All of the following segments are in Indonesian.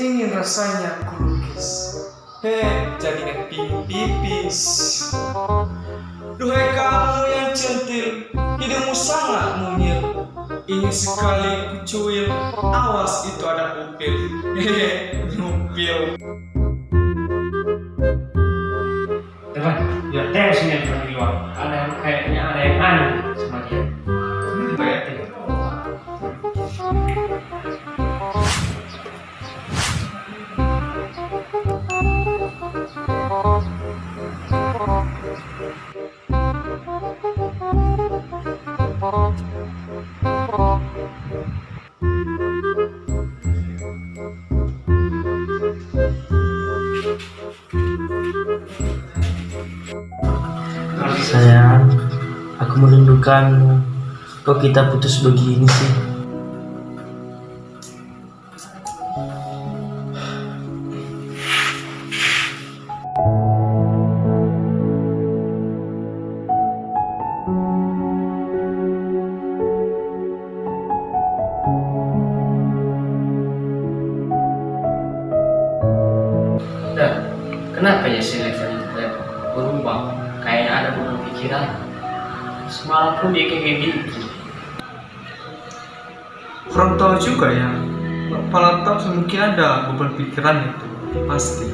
ingin rasanya kulukis. Jadi pipis. Duhai kamu yang centil, hidungmu sangat mungil. Ingin sekali kucuil, awas itu ada upil. Upil. Teman, ya tengok sini yang di luar. Kayaknya ada yang aneh sama dia. Coba ya, tengok. Sayang, aku merindukanmu. Kok kita putus begini sih? Dan kenapa ya si Levan itu berubah? Kayaknya ada beban pikiran. Semalam pun dia kayak gitu. Kurang tahu juga ya. Kepala tak mungkin ada beban pikiran itu, pasti.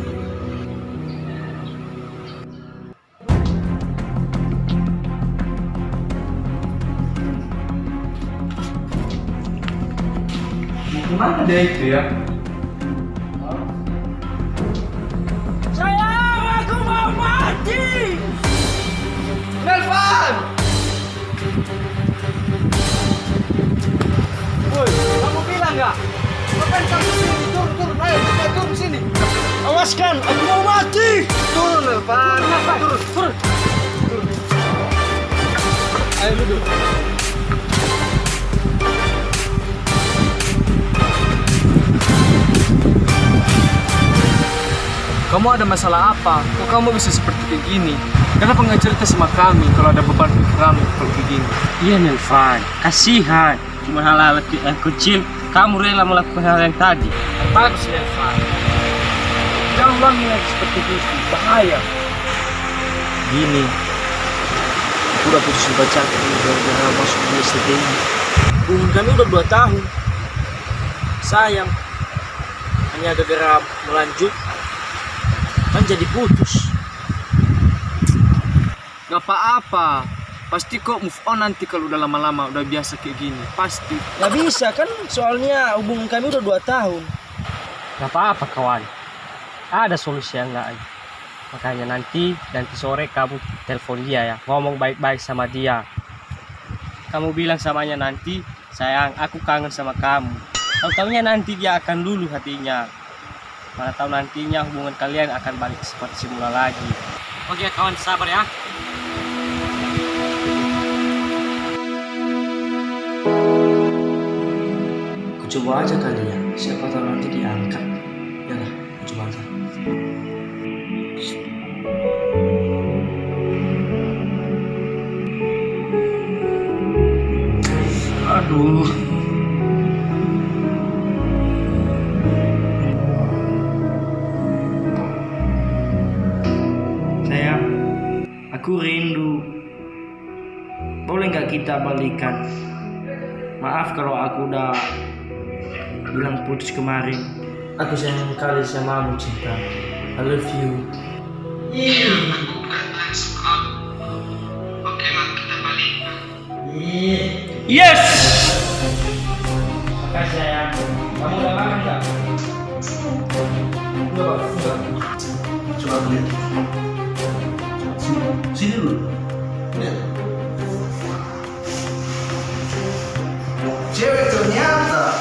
Kemana dia itu ya? Sayang, aku mau mati. Nelvan! Woi, kamu bilang nggak? Ngapain kamu sini? Turun, ayo kita turun sini. Awaskan, aku mau mati. Turun, Nelvan. Turun. Ayo duduk. Kamu ada masalah apa? Kok kamu bisa seperti kayak gini? Kenapa nggak cerita sama kami kalau ada beban pikiran kalau kayak gini? Iya Nelvan, kasihan. Cuma hal-hal yang kecil, kamu rela melakukan hal yang tadi. Bagus Nelvan. Jangan ulangi lagi seperti itu, bahaya. Gini, aku udah putus baca gara-gara masuk di SD ini. Hubungan kami udah 2 tahun. Sayang, hanya gara-gara melanjut kan jadi putus. Gak apa-apa. Pasti kok move on nanti kalau udah lama-lama, udah biasa kayak gini. Pasti. Gak bisa kan, soalnya hubungan kami udah 2 tahun. Gak apa-apa kawan, ada solusi yang lain. Makanya nanti sore kamu telepon dia ya, ngomong baik-baik sama dia. Kamu bilang samanya nanti, sayang aku kangen sama kamu. Tahu-taunya nanti dia akan luluh hatinya. Mana tahu nantinya hubungan kalian akan balik seperti semula lagi. Oke kawan, sabar ya. Aku coba aja kali ya, siapa tahu nanti diangkat. Yalah, aku coba aja. Aduh. Sayang, aku rindu. Boleh nggak kita balikan? Maaf kalau aku udah bilang putus kemarin. Aku sayang sekali sama kamu, cinta. I love you. Oke, mak, kita balik. Yes. Makasih sayang. Kamu udah makan nggak? Udah. Coba aku lihat. Sini dulu. Lihat. Cewek ternyata.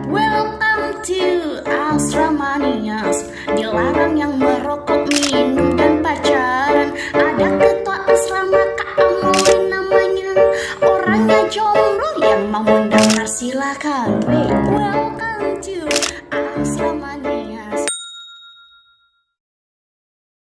Welcome to Asramanias. Dilarang yang merokok